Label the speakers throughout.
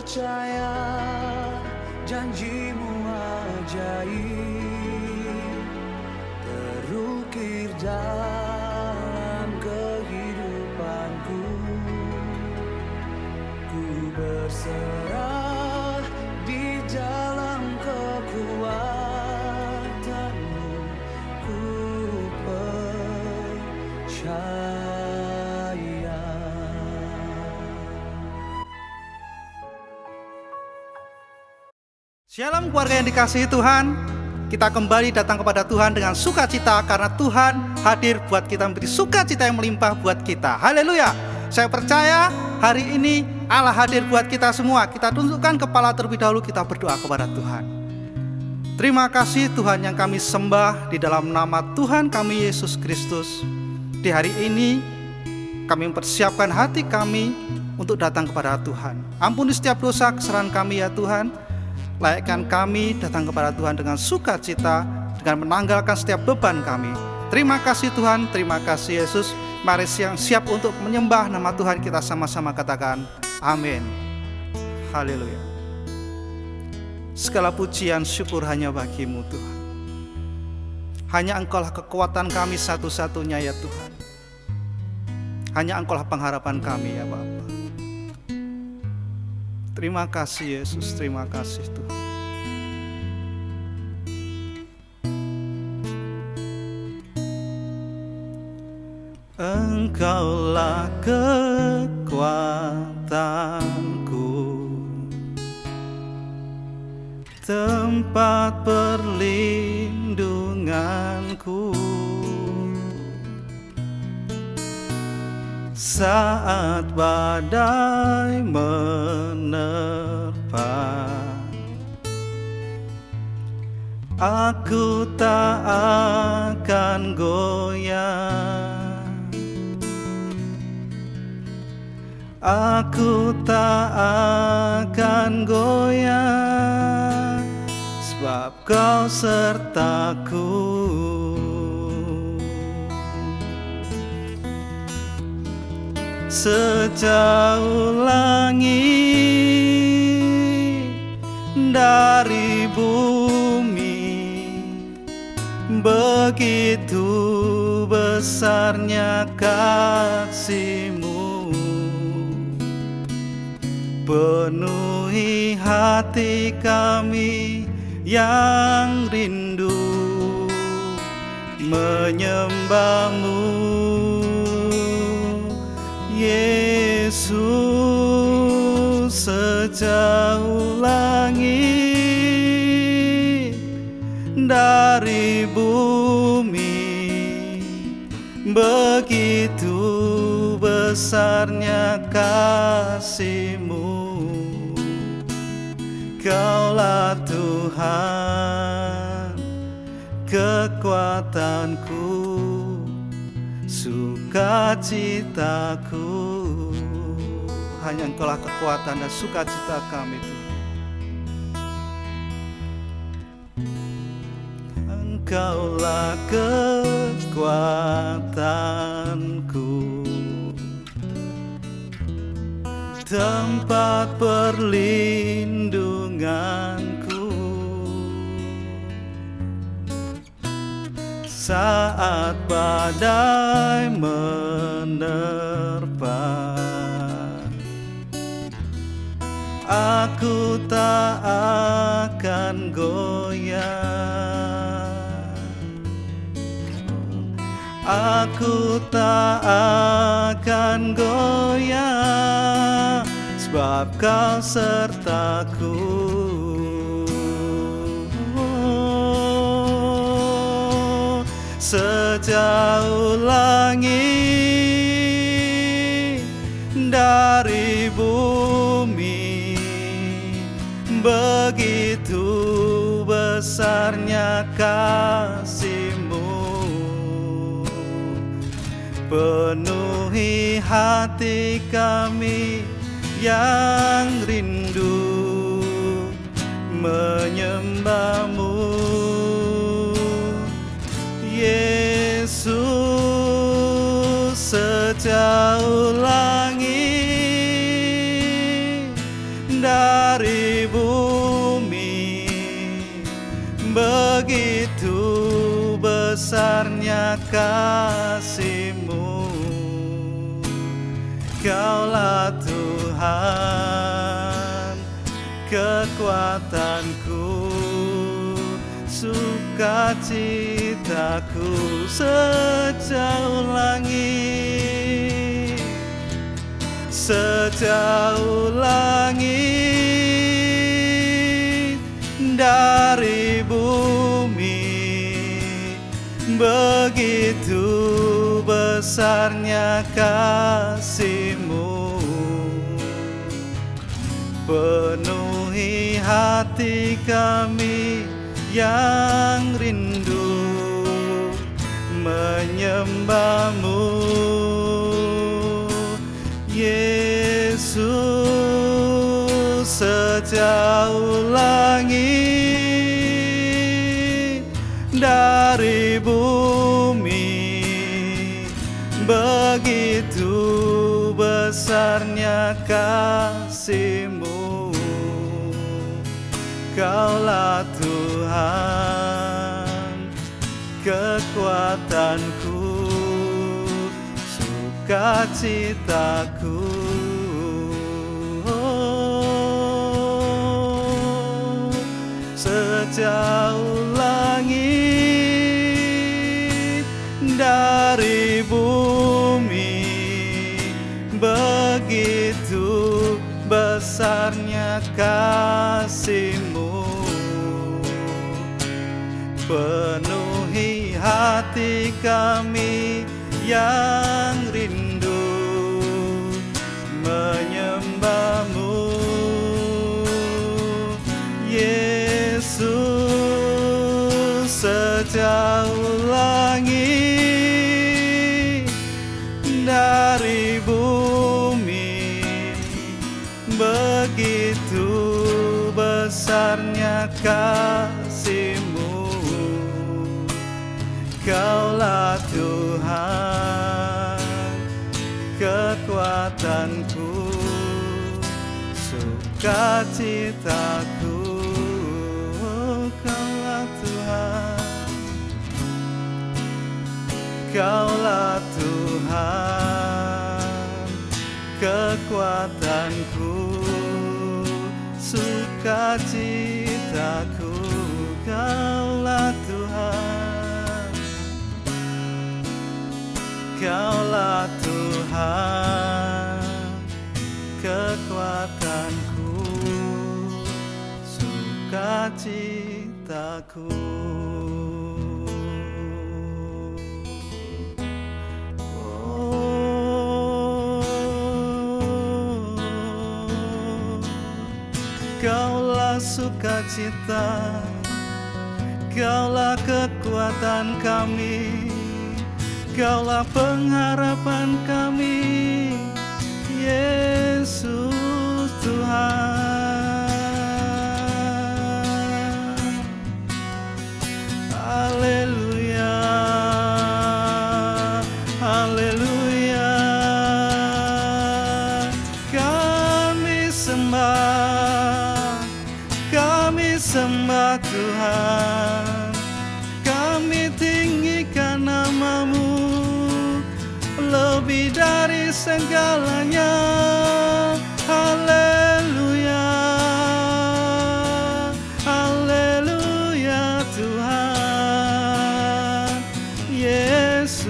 Speaker 1: percaya janjimu ajaib terukir dalam kehidupanku. Ku berserah di dalam kekuatanmu, ku percaya.
Speaker 2: Shalom keluarga yang dikasihi Tuhan. Kita kembali datang kepada Tuhan dengan sukacita karena Tuhan hadir buat kita, memberi sukacita yang melimpah buat kita. Haleluya. Saya percaya hari ini Allah hadir buat kita semua. Kita tundukkan kepala terlebih dahulu, kita berdoa kepada Tuhan. Terima kasih Tuhan yang kami sembah di dalam nama Tuhan kami Yesus Kristus. Di hari ini kami mempersiapkan hati kami untuk datang kepada Tuhan. Ampuni setiap dosa kesalahan kami ya Tuhan. Layakkan kami datang kepada Tuhan dengan sukacita, dengan menanggalkan setiap beban kami. Terima kasih Tuhan, terima kasih Yesus. Mari siap untuk menyembah nama Tuhan, kita sama-sama katakan amin. Haleluya. Segala pujian syukur hanya bagi-Mu Tuhan. Hanya Engkaulah kekuatan kami satu-satunya ya Tuhan. Hanya Engkaulah pengharapan kami ya Bapa. Terima kasih Yesus, terima kasih Tuhan. Engkaulah kekuatanku, tempat perlindunganku. Saat badai menerpa, aku tak akan goyah. Aku tak akan goyah, sebab Kau sertaku. Sejauh langit dari bumi, begitu besarnya kasih-Mu. Penuhi hati kami yang rindu menyembah-Mu, Yesus. Sejauh langit dari bumi, begitu besarnya kasih-Mu. Kaulah Tuhan, kekuatanku, sukacitaku. Hanya Engkaulah kekuatan dan sukacita kami Tuhan. Engkaulah kekuatanku, tempat perlindunganku. Saat badai menerpa, aku tak akan goyah. Aku tak akan goyah, sebab Kau sertaku. Sejauh langit dari bumi, begitu besarnya kasih-Mu. Penuhi hati kami yang rindu menyembah-Mu, Yesus. Sejauh langit dari bumi. Begitu besarnya kasih-Mu, Kaulah Tuhan, kekuatanku, sukacitaku sejauh langit, sejauh langit dari bumi. Begitu besarnya kasih-Mu, penuhi hati kami yang rindu menyembah-Mu, Yesus. Sejauh langit dari bumi, begitu besarnya kasih-Mu, Kaulah Tuhan, kekuatanku, sukacitaku. Sejauh langit dari bumi, begitu besarnya kasih-Mu, penuhi hati kami yang rindu menyembah-Mu, Yesus. Sejauh langit dari bumi, begitu besarnya kasih-Mu, Kaulah Tuhan, kekuatanku, sukacitaku. Kaulah Tuhan, Kaulah Tuhan, kekuatanku, sukacitaku. Kaulah Tuhan, Kaulah Tuhan, kekuatanku, sukacitaku. Kaulah sukacita, Kaulah kekuatan kami, Kaulah pengharapan kami, Yesus Tuhan. Haleluya, haleluya. Kami sembah Tuhan, kami tinggikan nama-Mu lebih dari segalanya. Haleluya, haleluya Tuhan Yesus.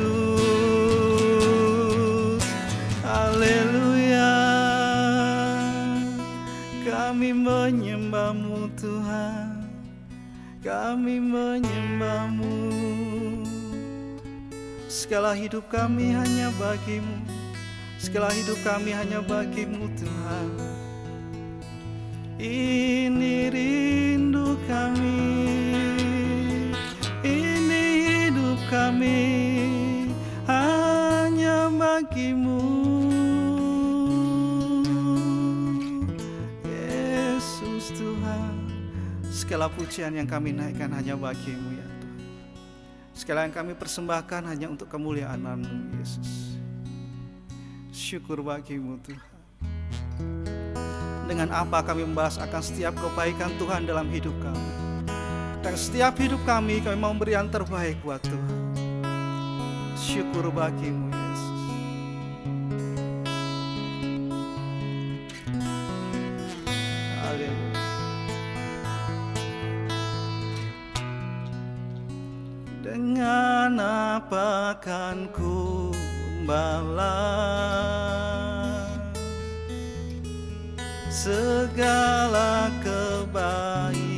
Speaker 2: Haleluya, kami menyembah-Mu Tuhan, kami menyembah-Mu. Segala hidup kami hanya bagi-Mu, segala hidup kami hanya bagi-Mu Tuhan. Ini rindu kami, ini hidup kami hanya bagi-Mu, Yesus Tuhan. Segala pujian yang kami naikkan hanya bagi-Mu ya Tuhan. Segala yang kami persembahkan hanya untuk kemuliaan nama-Mu Yesus. Syukur bagi-Mu Tuhan. dengan apa kami membahas akan setiap kebaikan Tuhan dalam hidup kami. Dan setiap hidup kami mau memberi yang terbaik buat Tuhan. Syukur bagimu Yesus. Haleluya. Dengan apa kan ku balas segala kebaikanmu,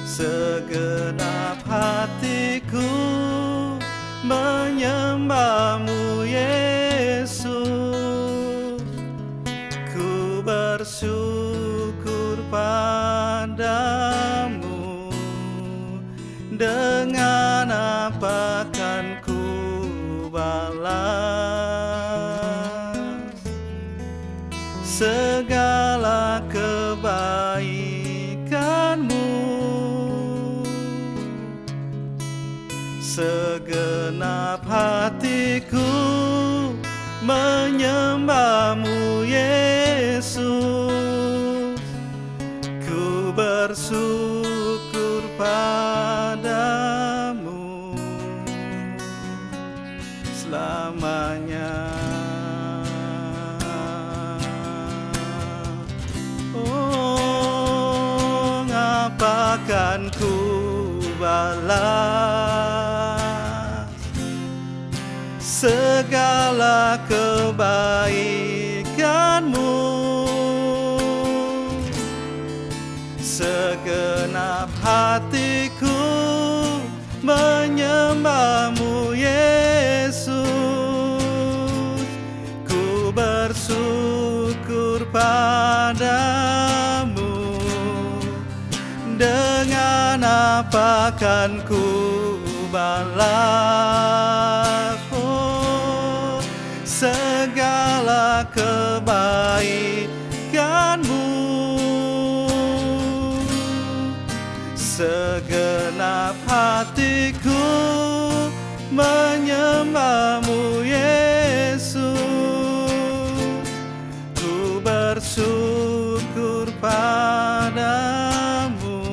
Speaker 2: segenap hatiku menyembahmu Yesus, ku bersyukur padamu. Dengan apa kan ku balas segala kebaikanmu, segenap hatiku menyembahmu Yesus, ku bersyukur padamu selamanya. Oh, apakan ku balas segala kebaikanmu, segenap hatiku menyembahmu Yesus, ku bersyukur padamu. Dengan apa kan ku balas segala kebaikanmu, segenap hatiku menyembahmu Yesus, ku bersyukur padamu,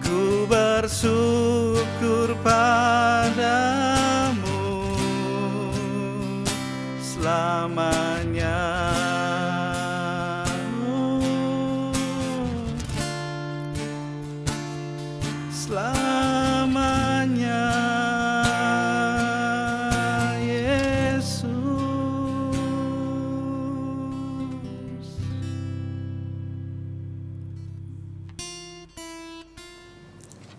Speaker 2: ku bersyukur padamu selamanya. Selamanya Yesus.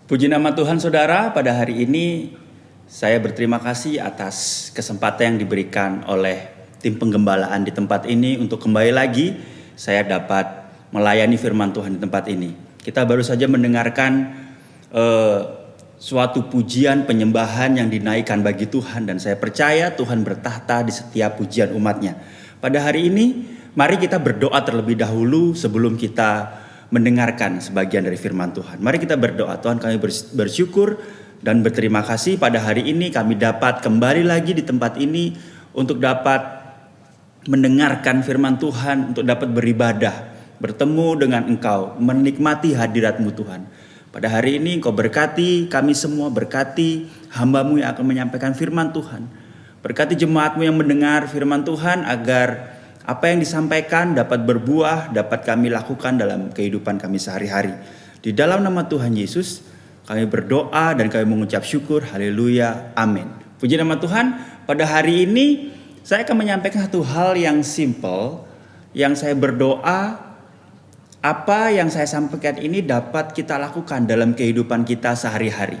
Speaker 3: Puji nama Tuhan saudara, pada hari ini saya berterima kasih atas kesempatan yang diberikan oleh tim penggembalaan di tempat ini untuk kembali lagi saya dapat melayani firman Tuhan di tempat ini. Kita baru saja mendengarkan suatu pujian penyembahan yang dinaikkan bagi Tuhan, dan saya percaya Tuhan bertahta di setiap pujian umatnya. Pada hari ini mari kita berdoa terlebih dahulu sebelum kita mendengarkan sebagian dari firman Tuhan. Mari kita berdoa. Tuhan, kami bersyukur dan berterima kasih pada hari ini kami dapat kembali lagi di tempat ini untuk dapat mendengarkan firman Tuhan, untuk dapat beribadah, bertemu dengan Engkau, menikmati hadirat-Mu Tuhan. Pada hari ini Engkau berkati kami semua, berkati hamba-Mu yang akan menyampaikan firman Tuhan. Berkati jemaat-Mu yang mendengar firman Tuhan agar apa yang disampaikan dapat berbuah, dapat kami lakukan dalam kehidupan kami sehari-hari. Di dalam nama Tuhan Yesus kami berdoa dan kami mengucap syukur. Haleluya, amin. Puji nama Tuhan. Pada hari ini saya akan menyampaikan satu hal yang simple, yang saya berdoa apa yang saya sampaikan ini dapat kita lakukan dalam kehidupan kita sehari-hari.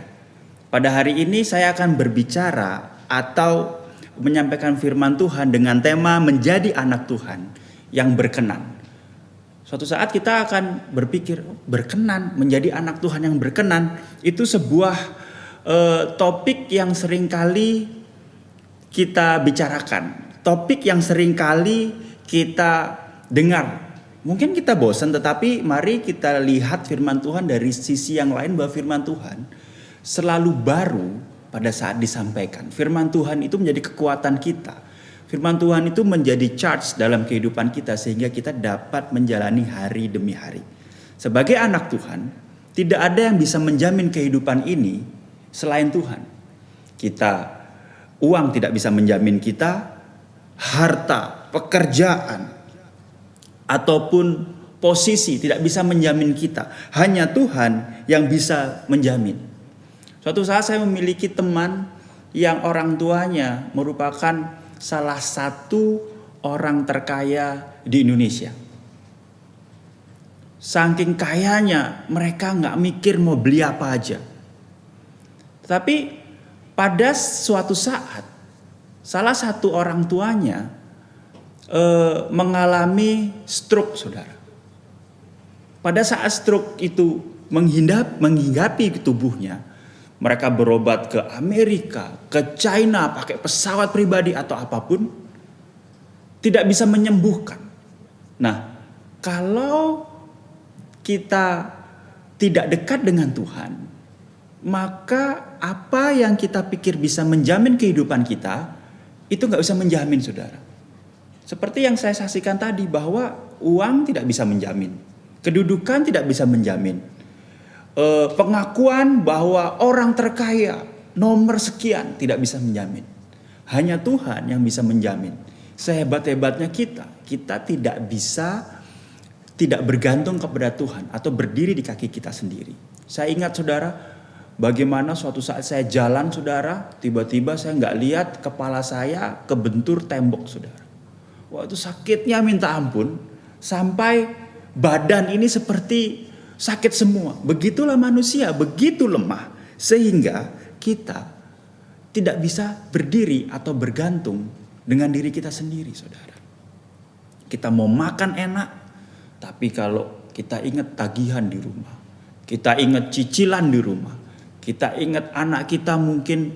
Speaker 3: Pada hari ini saya akan berbicara atau menyampaikan firman Tuhan dengan tema menjadi anak Tuhan yang berkenan. Suatu saat kita akan berpikir, berkenan, menjadi anak Tuhan yang berkenan, itu sebuah topik yang seringkali kita bicarakan, topik yang seringkali kita dengar. Mungkin kita bosan, tetapi mari kita lihat firman Tuhan dari sisi yang lain, bahwa firman Tuhan selalu baru pada saat disampaikan. Firman Tuhan itu menjadi kekuatan kita. Firman Tuhan itu menjadi charge dalam kehidupan kita sehingga kita dapat menjalani hari demi hari. Sebagai anak Tuhan, tidak ada yang bisa menjamin kehidupan ini selain Tuhan. Uang tidak bisa menjamin kita, harta, pekerjaan, ataupun posisi tidak bisa menjamin kita. Hanya Tuhan yang bisa menjamin. Suatu saat saya memiliki teman yang orang tuanya merupakan salah satu orang terkaya di Indonesia. Saking kayanya mereka gak mikir mau beli apa aja. Tapi pada suatu saat salah satu orang tuanya mengalami stroke, saudara. Pada saat stroke itu menghinggapi tubuhnya, mereka berobat ke Amerika, ke China, pakai pesawat pribadi atau apapun, tidak bisa menyembuhkan. Nah, kalau kita tidak dekat dengan Tuhan, maka apa yang kita pikir bisa menjamin kehidupan kita, itu gak bisa menjamin, saudara. Seperti yang saya saksikan tadi, bahwa uang tidak bisa menjamin, kedudukan tidak bisa menjamin, pengakuan bahwa orang terkaya nomor sekian tidak bisa menjamin. Hanya Tuhan yang bisa menjamin. Sehebat-hebatnya kita tidak bergantung kepada Tuhan atau berdiri di kaki kita sendiri. Saya ingat, saudara, bagaimana suatu saat saya jalan, saudara, tiba-tiba saya nggak lihat kepala saya kebentur tembok, saudara. Wah, itu sakitnya minta ampun, sampai badan ini seperti sakit semua. Begitulah manusia, begitu lemah. Sehingga kita tidak bisa berdiri atau bergantung dengan diri kita sendiri, saudara. Kita mau makan enak, tapi kalau kita ingat tagihan di rumah, kita ingat cicilan di rumah, kita ingat anak kita mungkin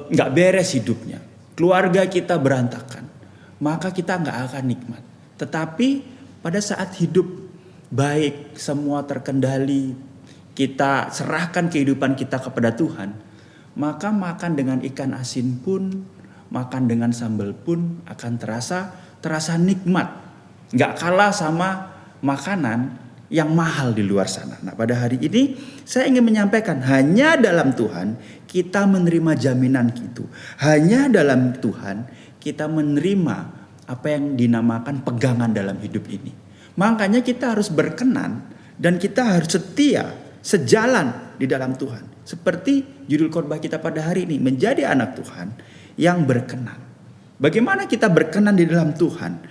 Speaker 3: gak beres hidupnya, keluarga kita berantakan, maka kita gak akan nikmat. Tetapi pada saat hidup baik, semua terkendali, kita serahkan kehidupan kita kepada Tuhan, maka makan dengan ikan asin pun, makan dengan sambal pun akan terasa nikmat. Gak kalah sama makanan yang mahal di luar sana. Nah, pada hari ini saya ingin menyampaikan, hanya dalam Tuhan kita menerima jaminan itu. Hanya dalam Tuhan kita menerima apa yang dinamakan pegangan dalam hidup ini. Makanya kita harus berkenan dan kita harus setia, sejalan di dalam Tuhan. Seperti judul khotbah kita pada hari ini, menjadi anak Tuhan yang berkenan. Bagaimana kita berkenan di dalam Tuhan?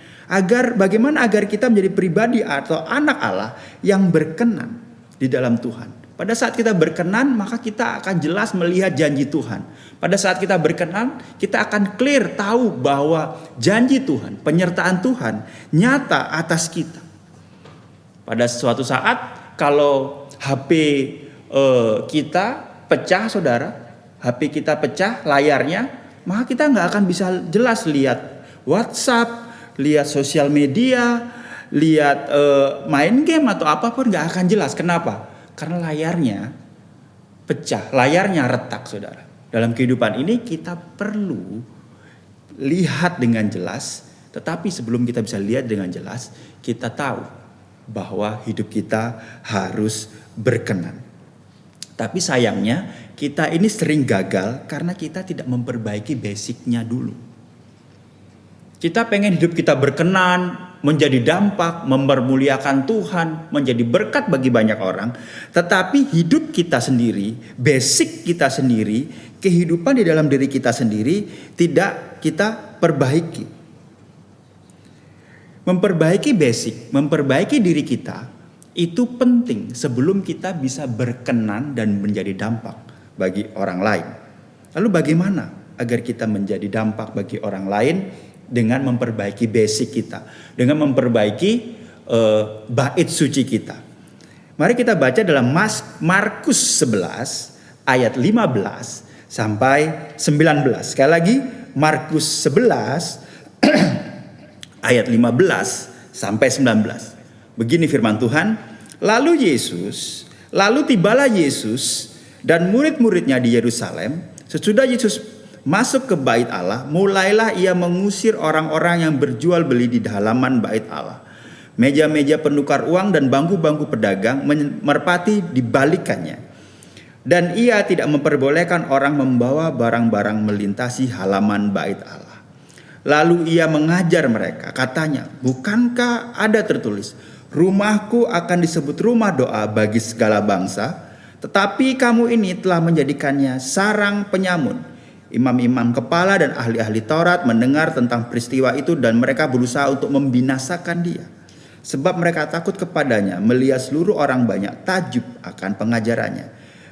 Speaker 3: Bagaimana agar kita menjadi pribadi atau anak Allah yang berkenan di dalam Tuhan. Pada saat kita berkenan, maka kita akan jelas melihat janji Tuhan. Pada saat kita berkenan, kita akan clear tahu bahwa janji Tuhan, penyertaan Tuhan nyata atas kita. Pada suatu saat kalau HP kita pecah, saudara, HP kita pecah layarnya, maka kita nggak akan bisa jelas lihat WhatsApp, lihat sosial media, lihat main game atau apapun, nggak akan jelas. Kenapa? Karena layarnya pecah, layarnya retak, saudara. Dalam kehidupan ini kita perlu lihat dengan jelas, tetapi sebelum kita bisa lihat dengan jelas, kita tahu bahwa hidup kita harus berkenan. Tapi sayangnya kita ini sering gagal karena kita tidak memperbaiki basicnya dulu. Kita pengen hidup kita berkenan, menjadi dampak, mempermuliakan Tuhan, menjadi berkat bagi banyak orang. Tetapi hidup kita sendiri, basic kita sendiri, kehidupan di dalam diri kita sendiri tidak kita perbaiki. Memperbaiki basic, memperbaiki diri kita itu penting sebelum kita bisa berkenan dan menjadi dampak bagi orang lain. Lalu bagaimana agar kita menjadi dampak bagi orang lain? Dengan memperbaiki basic kita, dengan memperbaiki bait suci kita. Mari kita baca dalam Markus 11 ayat 15 sampai 19. Sekali lagi, Markus 11 ayat 15 sampai 19. Begini firman Tuhan, lalu tibalah Yesus dan murid-muridnya di Yerusalem Sesudah Yesus masuk ke bait Allah, mulailah ia mengusir orang-orang yang berjual beli di halaman bait Allah. Meja-meja penukar uang dan bangku-bangku pedagang merpati dibalikannya. Dan ia tidak memperbolehkan orang membawa barang-barang melintasi halaman bait Allah. Lalu ia mengajar mereka, katanya, bukankah ada tertulis, rumahku akan disebut rumah doa bagi segala bangsa, tetapi kamu ini telah menjadikannya sarang penyamun. Imam-imam kepala dan ahli-ahli Taurat mendengar tentang peristiwa itu dan mereka berusaha untuk membinasakan dia. Sebab mereka takut kepadanya, melihat seluruh orang banyak takjub akan pengajarannya.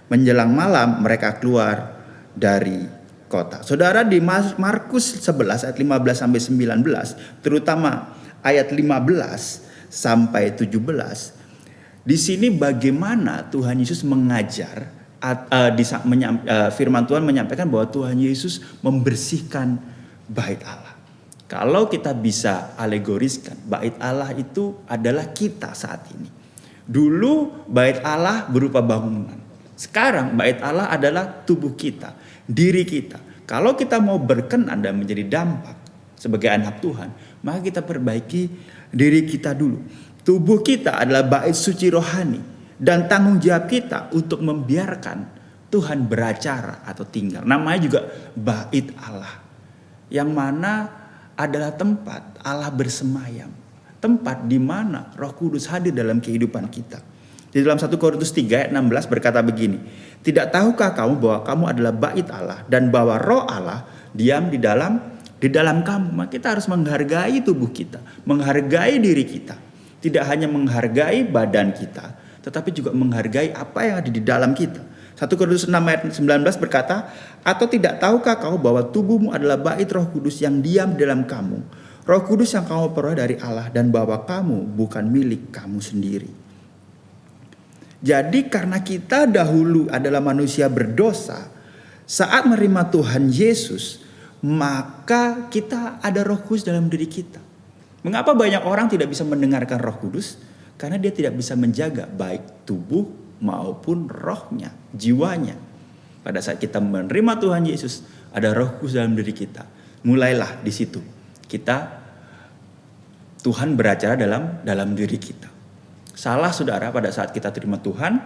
Speaker 3: Menjelang malam mereka keluar dari kota. Saudara, di Markus 11 ayat 15 sampai 19, terutama ayat 15 sampai 17, di sini bagaimana Tuhan Yesus mengajar, firman Tuhan menyampaikan bahwa Tuhan Yesus membersihkan bait Allah. Kalau kita bisa alegoriskan, bait Allah itu adalah kita saat ini. Dulu bait Allah berupa bangunan. Sekarang bait Allah adalah tubuh kita, diri kita. Kalau kita mau berkenan dan menjadi dampak sebagai anak Tuhan, maka kita perbaiki diri kita dulu. Tubuh kita adalah bait suci rohani dan tanggung jawab kita untuk membiarkan Tuhan beracara atau tinggal. Namanya juga bait Allah, yang mana adalah tempat Allah bersemayam, tempat di mana Roh Kudus hadir dalam kehidupan kita. Di dalam 1 Korintus 3 ayat 16 berkata begini, tidak tahukah kamu bahwa kamu adalah bait Allah dan bahwa Roh Allah diam di dalam kamu? Maka kita harus menghargai tubuh kita, menghargai diri kita. Tidak hanya menghargai badan kita, tetapi juga menghargai apa yang ada di dalam kita. 1 Korintus 6 ayat 19 berkata, atau tidak tahukah kamu bahwa tubuhmu adalah bait Roh Kudus yang diam di dalam kamu, Roh Kudus yang kamu peroleh dari Allah, dan bahwa kamu bukan milik kamu sendiri. Jadi karena kita dahulu adalah manusia berdosa, saat menerima Tuhan Yesus, maka kita ada Roh Kudus dalam diri kita. Mengapa banyak orang tidak bisa mendengarkan Roh Kudus? Karena dia tidak bisa menjaga baik tubuh maupun rohnya, jiwanya. Pada saat kita menerima Tuhan Yesus, ada Roh Kudus dalam diri kita. Mulailah di situ. Tuhan beracara dalam diri kita. Salah saudara pada saat kita terima Tuhan,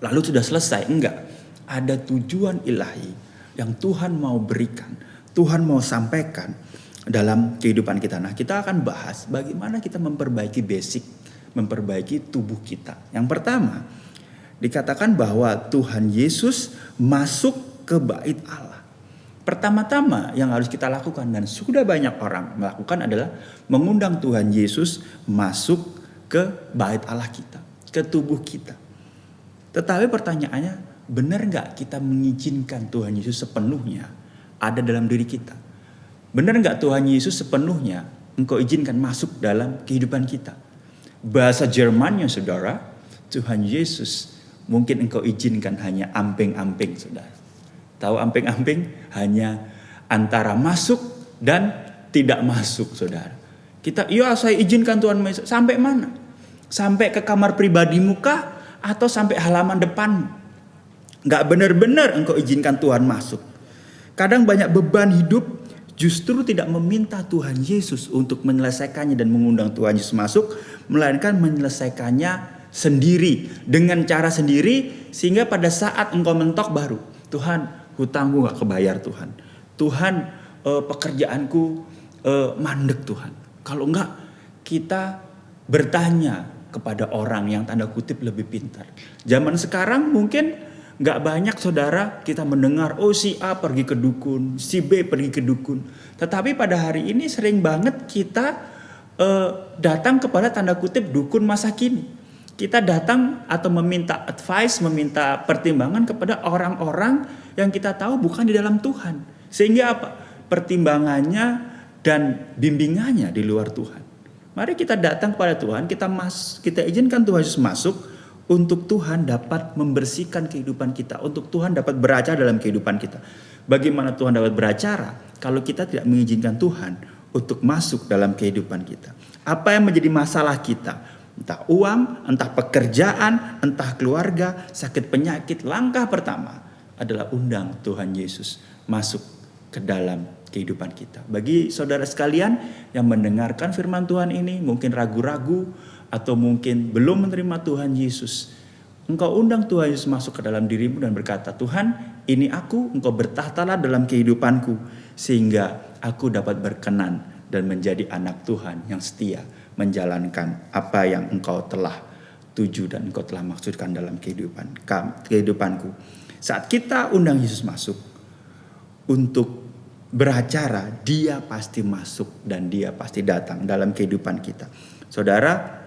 Speaker 3: lalu sudah selesai. Enggak. Ada tujuan ilahi yang Tuhan mau berikan, Tuhan mau sampaikan dalam kehidupan kita. Nah, kita akan bahas bagaimana kita memperbaiki basic, memperbaiki tubuh kita. Yang pertama, dikatakan bahwa Tuhan Yesus masuk ke bait Allah. Pertama-tama yang harus kita lakukan, dan sudah banyak orang melakukan, adalah mengundang Tuhan Yesus masuk ke bait Allah kita, ke tubuh kita. Tetapi pertanyaannya, benar gak kita mengizinkan Tuhan Yesus sepenuhnya ada dalam diri kita? Benar gak Tuhan Yesus sepenuhnya engkau izinkan masuk dalam kehidupan kita? Bahasa Jermannya saudara, Tuhan Yesus mungkin engkau izinkan hanya amping-amping saudara. Tahu amping-amping? Hanya antara masuk dan tidak masuk saudara. Saya izinkan Tuhan masuk. Sampai mana? Sampai ke kamar pribadimu kah? Atau sampai halaman depanmu? Gak benar-benar engkau izinkan Tuhan masuk. Kadang banyak beban hidup justru tidak meminta Tuhan Yesus untuk menyelesaikannya dan mengundang Tuhan Yesus masuk, melainkan menyelesaikannya sendiri, dengan cara sendiri, sehingga pada saat engkau mentok baru, Tuhan, hutangku gak kebayar Tuhan. Tuhan, pekerjaanku mandek Tuhan. Kalau enggak, kita bertanya kepada orang yang tanda kutip lebih pintar. Zaman sekarang mungkin enggak banyak saudara kita mendengar, si A pergi ke dukun, si B pergi ke dukun. Tetapi pada hari ini sering banget kita datang kepada tanda kutip dukun masa kini. Kita datang atau meminta advice, meminta pertimbangan kepada orang-orang yang kita tahu bukan di dalam Tuhan. Sehingga apa? Pertimbangannya dan bimbingannya di luar Tuhan. Mari kita datang kepada Tuhan, kita izinkan Tuhan Yesus masuk untuk Tuhan dapat membersihkan kehidupan kita, untuk Tuhan dapat beracara dalam kehidupan kita. Bagaimana Tuhan dapat beracara kalau kita tidak mengizinkan Tuhan untuk masuk dalam kehidupan kita? Apa yang menjadi masalah kita? Entah uang, entah pekerjaan, entah keluarga, sakit penyakit. Langkah pertama, adalah undang Tuhan Yesus masuk ke dalam kehidupan kita. Bagi saudara sekalian yang mendengarkan firman Tuhan ini, mungkin ragu-ragu atau mungkin belum menerima Tuhan Yesus, engkau undang Tuhan Yesus masuk ke dalam dirimu dan berkata, Tuhan, ini aku, engkau bertahtalah dalam kehidupanku, sehingga aku dapat berkenan dan menjadi anak Tuhan yang setia, menjalankan apa yang engkau telah tuju dan engkau telah maksudkan dalam kehidupanku. Saat kita undang Yesus masuk untuk beracara, dia pasti masuk dan dia pasti datang dalam kehidupan kita. Saudara,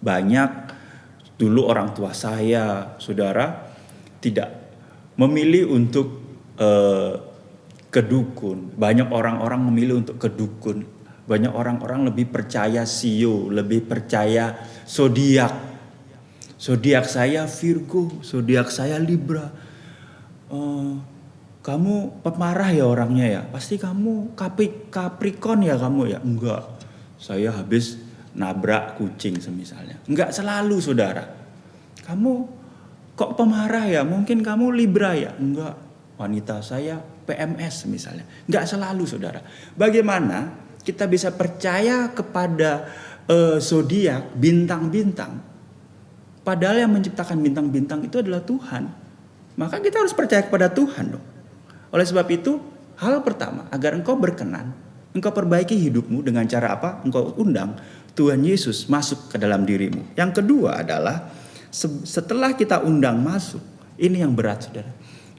Speaker 3: banyak dulu orang tua saya, saudara, tidak memilih untuk ke dukun. Banyak orang-orang memilih untuk ke dukun. Banyak orang-orang lebih percaya sio, lebih percaya zodiak. Zodiak saya Virgo, zodiak saya Libra. Kamu pemarah ya orangnya ya? Pasti kamu Capricorn ya kamu ya? Enggak, saya habis nabrak kucing semisalnya. Enggak selalu saudara. Kamu kok pemarah ya? Mungkin kamu Libra ya? Enggak, wanita saya PMS misalnya. Enggak selalu saudara. Bagaimana kita bisa percaya kepada zodiak, bintang-bintang, padahal yang menciptakan bintang-bintang itu adalah Tuhan. Maka kita harus percaya kepada Tuhan dong. Oleh sebab itu, hal pertama, agar engkau berkenan, engkau perbaiki hidupmu dengan cara apa? Engkau undang Tuhan Yesus masuk ke dalam dirimu. Yang kedua adalah, setelah kita undang masuk, ini yang berat saudara.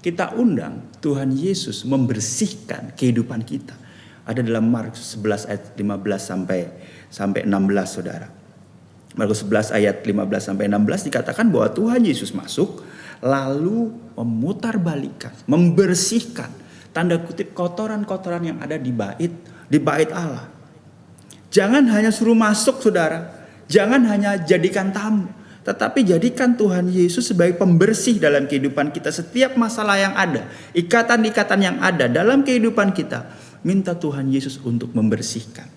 Speaker 3: Kita undang Tuhan Yesus membersihkan kehidupan kita. Ada dalam Markus 11 ayat 15 sampai 16 saudara. Markus 11 ayat 15 sampai 16 dikatakan bahwa Tuhan Yesus masuk lalu memutarbalikkan, membersihkan tanda kutip kotoran-kotoran yang ada di bait Allah. Jangan hanya suruh masuk saudara, jangan hanya jadikan tamu, tetapi jadikan Tuhan Yesus sebagai pembersih dalam kehidupan kita. Setiap masalah yang ada, ikatan-ikatan yang ada dalam kehidupan kita, minta Tuhan Yesus untuk membersihkan.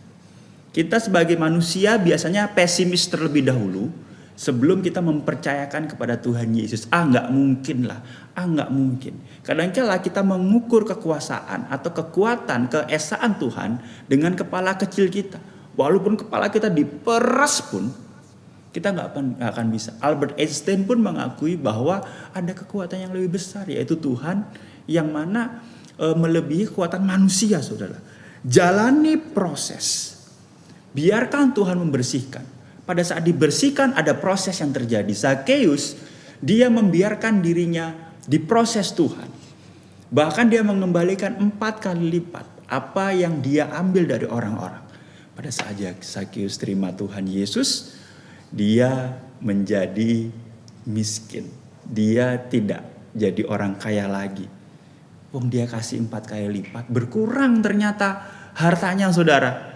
Speaker 3: Kita sebagai manusia biasanya pesimis terlebih dahulu sebelum kita mempercayakan kepada Tuhan Yesus. Nggak mungkin lah, nggak mungkin. Kadang-kala kita mengukur kekuasaan atau kekuatan, keesaan Tuhan dengan kepala kecil kita. Walaupun kepala kita diperas pun, kita nggak akan bisa. Albert Einstein pun mengakui bahwa ada kekuatan yang lebih besar, yaitu Tuhan yang mana melebihi kekuatan manusia, saudara. Jalani proses. Biarkan Tuhan membersihkan. Pada saat dibersihkan ada proses yang terjadi. Zakheus, dia membiarkan dirinya diproses Tuhan. Bahkan dia mengembalikan 4 kali lipat apa yang dia ambil dari orang-orang. Pada saat Zakheus terima Tuhan Yesus, dia menjadi miskin. Dia tidak jadi orang kaya lagi. Dia kasih 4 kali lipat. Berkurang ternyata hartanya saudara.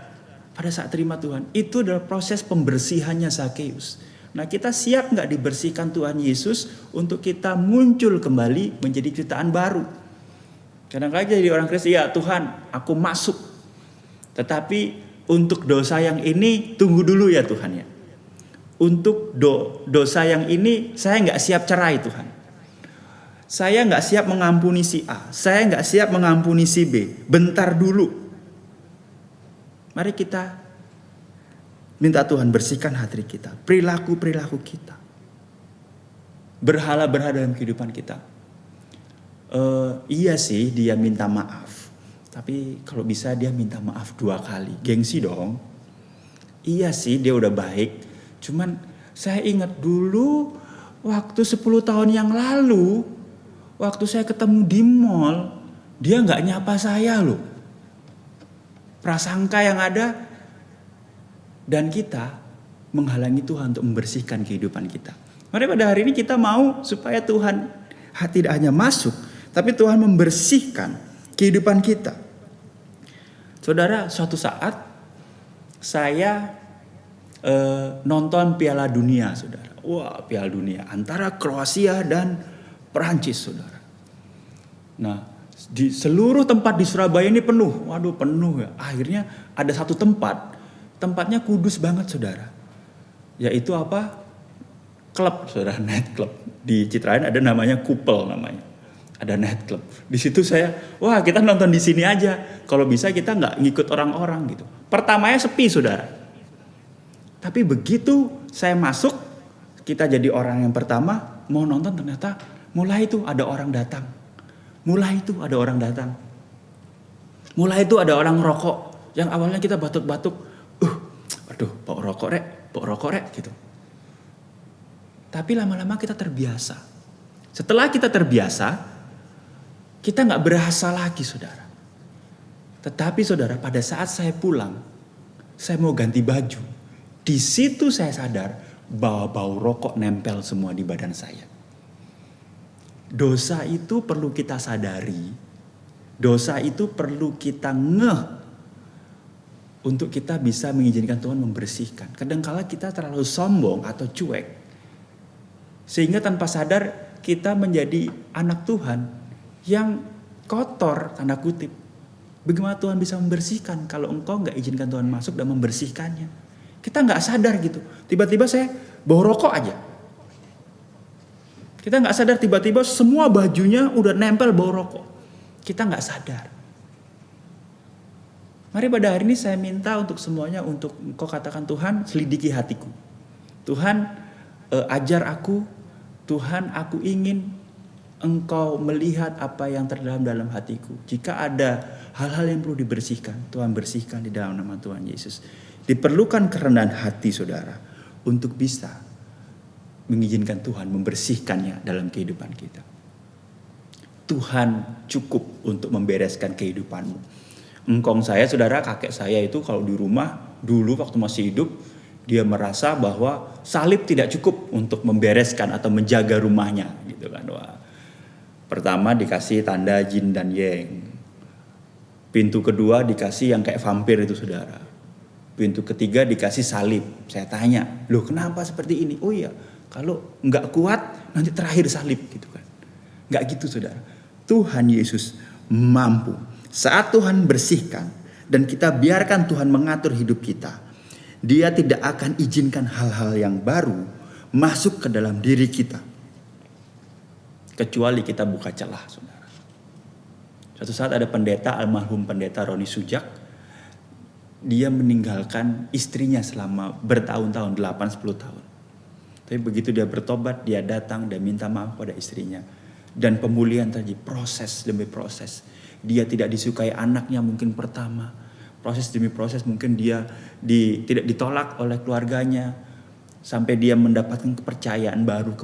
Speaker 3: Pada saat terima Tuhan, itu adalah proses pembersihannya Zakheus. Nah, kita siap nggak dibersihkan Tuhan Yesus untuk kita muncul kembali menjadi ciptaan baru? Kadang-kadang jadi orang Kristen, ya Tuhan, aku masuk. Tetapi untuk dosa yang ini tunggu dulu ya Tuhan ya. Untuk dosa yang ini saya nggak siap cerai Tuhan. Saya nggak siap mengampuni si A, saya nggak siap mengampuni si B. Bentar dulu. Mari kita minta Tuhan bersihkan hati kita, perilaku-perilaku kita, berhala-berhala dalam kehidupan kita. Iya sih dia minta maaf, tapi kalau bisa dia minta maaf 2 kali, gengsi dong. Iya sih dia udah baik, cuman saya ingat dulu waktu 10 tahun yang lalu, waktu saya ketemu di mall, dia gak nyapa saya loh. Prasangka yang ada, dan kita menghalangi Tuhan untuk membersihkan kehidupan kita. Mari pada hari ini kita mau supaya Tuhan tidak hanya masuk, tapi Tuhan membersihkan kehidupan kita. Saudara, suatu saat saya nonton Piala Dunia, saudara. Wah, Piala Dunia antara Kroasia dan Perancis, saudara. Nah, di seluruh tempat di Surabaya ini penuh. Waduh, penuh ya. Akhirnya ada satu tempat. Tempatnya kudus banget, saudara. Yaitu apa? Klub, saudara, night club. Di Citrayan ada namanya Kupel namanya. ada nightclub. Di situ saya, wah kita nonton di sini aja. Kalau bisa kita nggak ngikut orang-orang gitu. Pertamanya sepi saudara. Tapi begitu saya masuk, kita jadi orang yang pertama mau nonton, ternyata mulai itu ada orang datang. Mulai itu ada orang datang. Mulai itu ada orang rokok. Yang awalnya kita batuk-batuk. Aduh, bau rokok rek gitu. Tapi lama-lama kita terbiasa. Setelah kita terbiasa, kita gak berasa lagi saudara. Tetapi saudara, pada saat saya pulang, saya mau ganti baju. Di situ saya sadar bahwa bau rokok nempel semua di badan saya. Dosa itu perlu kita sadari. Dosa itu perlu kita ngeh. Untuk kita bisa mengizinkan Tuhan membersihkan. Kadangkala kita terlalu sombong atau cuek. Sehingga tanpa sadar kita menjadi anak Tuhan yang kotor, tanda kutip. Bagaimana Tuhan bisa membersihkan kalau engkau gak izinkan Tuhan masuk dan membersihkannya? Kita gak sadar gitu. Tiba-tiba saya bau rokok aja. Kita gak sadar tiba-tiba semua bajunya udah nempel bau rokok. Kita gak sadar. Mari pada hari ini saya minta untuk semuanya, untuk engkau katakan, Tuhan selidiki hatiku. Tuhan ajar aku. Tuhan aku ingin Engkau melihat apa yang terdalam dalam hatiku. Jika ada hal-hal yang perlu dibersihkan, Tuhan bersihkan di dalam nama Tuhan Yesus. Diperlukan kerendahan hati saudara untuk bisa mengizinkan Tuhan membersihkannya dalam kehidupan kita. Tuhan cukup untuk membereskan kehidupanmu. Engkong saya saudara, kakek saya itu kalau di rumah dulu waktu masih hidup, dia merasa bahwa salib tidak cukup untuk membereskan atau menjaga rumahnya gitu kan. Wah. Pertama dikasih tanda jin dan yang. Pintu kedua dikasih yang kayak vampir itu saudara. Pintu ketiga dikasih salib. Saya tanya, loh kenapa seperti ini? Oh iya, kalau nggak kuat nanti terakhir salib gitu kan. Nggak gitu saudara. Tuhan Yesus mampu. Saat Tuhan bersihkan dan kita biarkan Tuhan mengatur hidup kita, Dia tidak akan izinkan hal-hal yang baru masuk ke dalam diri kita. Kecuali kita buka celah, saudara. Suatu saat ada pendeta, almarhum pendeta Roni Sujak. Dia meninggalkan istrinya selama bertahun-tahun, 8-10 tahun. Tapi begitu dia bertobat, dia datang dan minta maaf pada istrinya. Dan pemulihan tadi, proses demi proses. Dia tidak disukai anaknya mungkin pertama. Proses demi proses mungkin dia tidak ditolak oleh keluarganya. Sampai dia mendapatkan kepercayaan baru,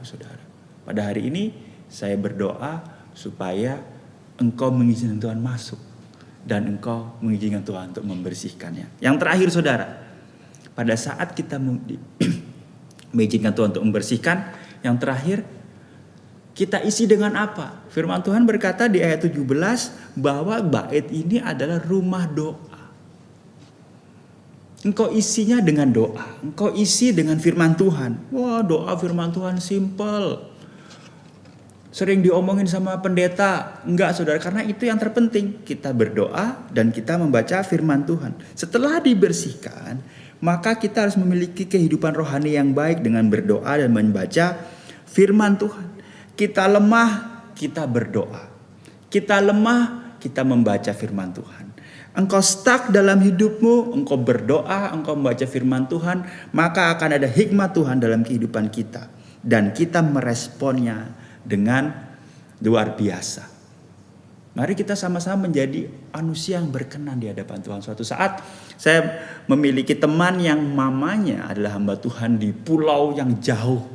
Speaker 3: saudara. Pada hari ini saya berdoa supaya engkau mengizinkan Tuhan masuk. Dan engkau mengizinkan Tuhan untuk membersihkannya. Yang terakhir saudara, pada saat kita mengizinkan Tuhan untuk membersihkan, yang terakhir kita isi dengan apa? Firman Tuhan berkata di ayat 17 bahwa bait ini adalah rumah doa. Engkau isinya dengan doa. Engkau isi dengan firman Tuhan. Wah, doa firman Tuhan simple. Sering diomongin sama pendeta. Enggak saudara, karena itu yang terpenting. Kita berdoa dan kita membaca firman Tuhan. Setelah dibersihkan, maka kita harus memiliki kehidupan rohani yang baik dengan berdoa dan membaca firman Tuhan. Kita lemah, kita berdoa. Kita lemah, kita membaca firman Tuhan. Engkau stuck dalam hidupmu, engkau berdoa, engkau membaca firman Tuhan, maka akan ada hikmat Tuhan dalam kehidupan kita. Dan kita meresponnya dengan luar biasa. Mari kita sama-sama menjadi manusia yang berkenan di hadapan Tuhan. Suatu saat saya memiliki teman yang mamanya adalah hamba Tuhan di pulau yang jauh.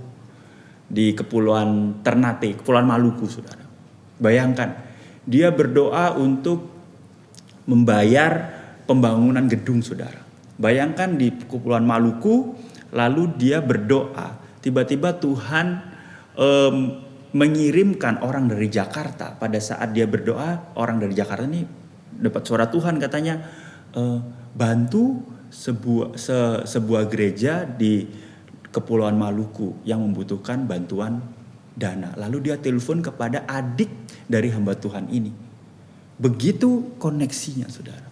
Speaker 3: Di Kepulauan Ternate, Kepulauan Maluku saudara. Bayangkan, dia berdoa untuk membayar pembangunan gedung saudara. Bayangkan di Kepulauan Maluku, lalu dia berdoa. Tiba-tiba Tuhan mengirimkan orang dari Jakarta. Pada saat dia berdoa, orang dari Jakarta ini dapat suara Tuhan katanya, bantu sebuah gereja di Kepulauan Maluku yang membutuhkan bantuan dana. Lalu dia telepon kepada adik dari hamba Tuhan ini. Begitu koneksinya saudara.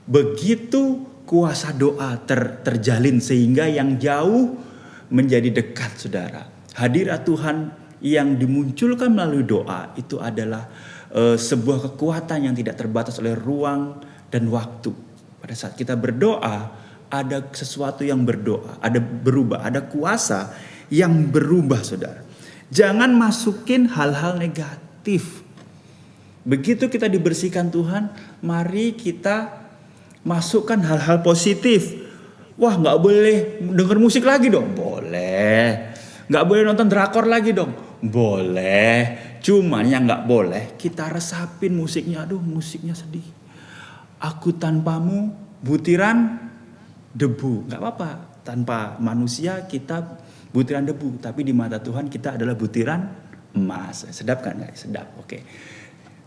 Speaker 3: Begitu kuasa doa terjalin sehingga yang jauh menjadi dekat saudara. Hadirat Tuhan yang dimunculkan melalui doa itu adalah sebuah kekuatan yang tidak terbatas oleh ruang dan waktu. Pada saat kita berdoa, ada sesuatu yang berubah, ada kuasa yang berubah, saudara. Jangan masukin hal-hal negatif. Begitu kita dibersihkan Tuhan, mari kita masukkan hal-hal positif. Wah, nggak boleh denger musik lagi dong? Boleh. Nggak boleh nonton drakor lagi dong? Boleh. Cuman yang nggak boleh kita resapin musiknya. Aduh, musiknya sedih. Aku tanpamu butiran debu. Nggak apa-apa. Tanpa manusia kita butiran debu. Tapi di mata Tuhan kita adalah butiran emas. Sedap kan? Sedap. Oke.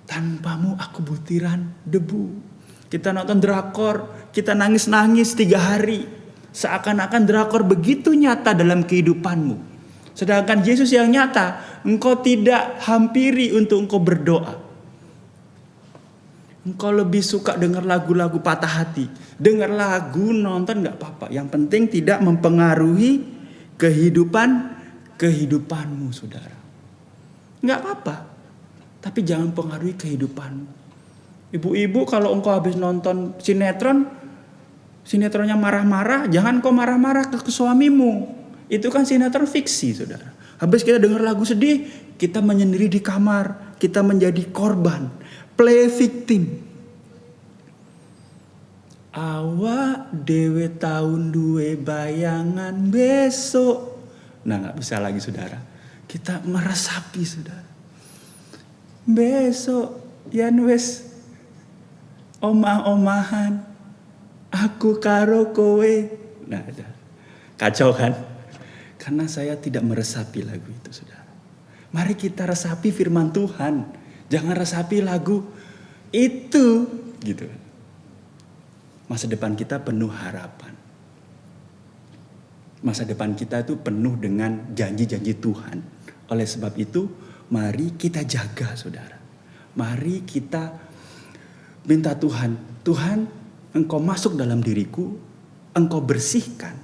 Speaker 3: Tanpamu aku butiran debu. Kita nonton drakor, kita nangis-nangis 3 hari. Seakan-akan drakor begitu nyata dalam kehidupanmu. Sedangkan Yesus yang nyata, engkau tidak hampiri untuk engkau berdoa. Engkau lebih suka dengar lagu-lagu patah hati. Dengar lagu, nonton gak apa-apa. Yang penting tidak mempengaruhi kehidupanmu, saudara. Gak apa-apa. Tapi jangan pengaruhi kehidupanmu. Ibu-ibu, kalau engkau habis nonton sinetronnya marah-marah, jangan kau marah-marah ke suamimu. Itu kan sinetron fiksi, saudara. Habis kita dengar lagu sedih, kita menyendiri di kamar, kita menjadi korban, play victim. Awak dewe tahun duwe bayangan besok. Nah, nggak bisa lagi, saudara. Kita meresapi, saudara. Besok yan wes omah-omahan aku karo kowe. Nah, kacau kan? Karena saya tidak meresapi lagu itu, saudara. Mari kita resapi firman Tuhan. Jangan resapi lagu itu, gitu. Masa depan kita penuh harapan. Masa depan kita itu penuh dengan janji-janji Tuhan. Oleh sebab itu, mari kita jaga, saudara. Mari kita minta Tuhan, Tuhan, Engkau masuk dalam diriku, Engkau bersihkan,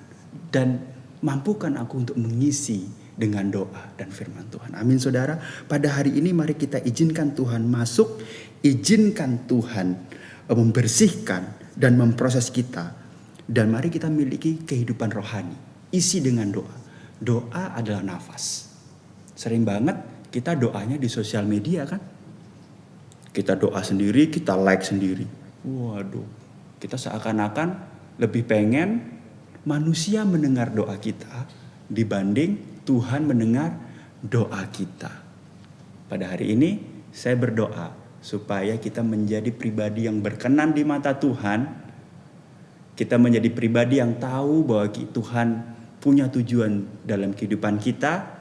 Speaker 3: dan mampukan aku untuk mengisi dengan doa dan firman Tuhan. Amin, saudara. Pada hari ini mari kita izinkan Tuhan masuk, izinkan Tuhan membersihkan dan memproses kita. Dan mari kita miliki kehidupan rohani, isi dengan doa. Doa adalah nafas. Sering banget kita doanya di sosial media kan. Kita doa sendiri, kita like sendiri. Waduh, kita seakan-akan lebih pengen manusia mendengar doa kita dibanding Tuhan mendengar doa kita. Pada hari ini saya berdoa supaya kita menjadi pribadi yang berkenan di mata Tuhan. Kita menjadi pribadi yang tahu bahwa Tuhan punya tujuan dalam kehidupan kita.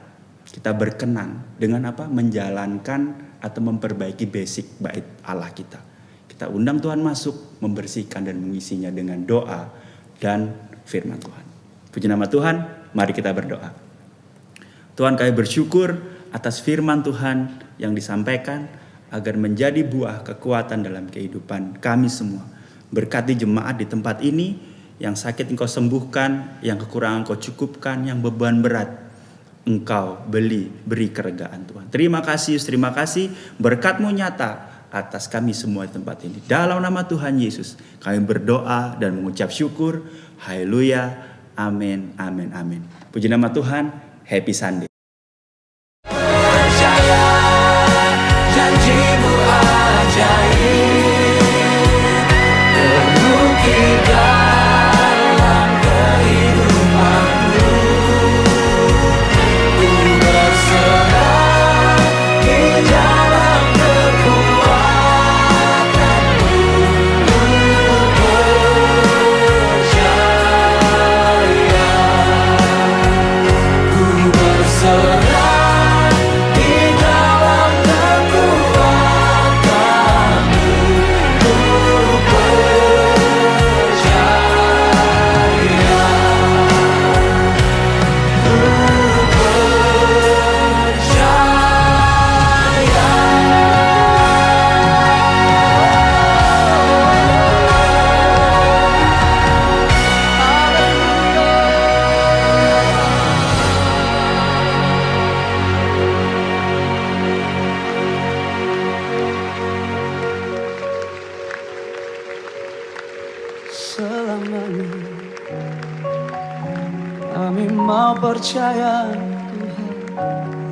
Speaker 3: Kita berkenan dengan apa? Menjalankan atau memperbaiki basic bait Allah kita. Kita undang Tuhan masuk, membersihkan dan mengisinya dengan doa dan firman Tuhan. Puji nama Tuhan, mari kita berdoa. Tuhan, kami bersyukur atas firman Tuhan yang disampaikan agar menjadi buah kekuatan dalam kehidupan kami semua. Berkati jemaat di tempat ini, yang sakit Engkau sembuhkan, yang kekurangan Engkau cukupkan, yang beban berat Engkau beri keregaan Tuhan. Terima kasih berkat-Mu nyata atas kami semua di tempat ini. Dalam nama Tuhan Yesus kami berdoa dan mengucap syukur. Haleluya. Amin, amin, amin. Puji nama Tuhan. Happy Sunday.
Speaker 1: Percaya janji-Mu ajaib, terukir dalam kehidupanku. Ku berserah di dalam kekuatan-Mu. Ku percaya, ku berserah selamanya. Kami mau percaya Tuhan.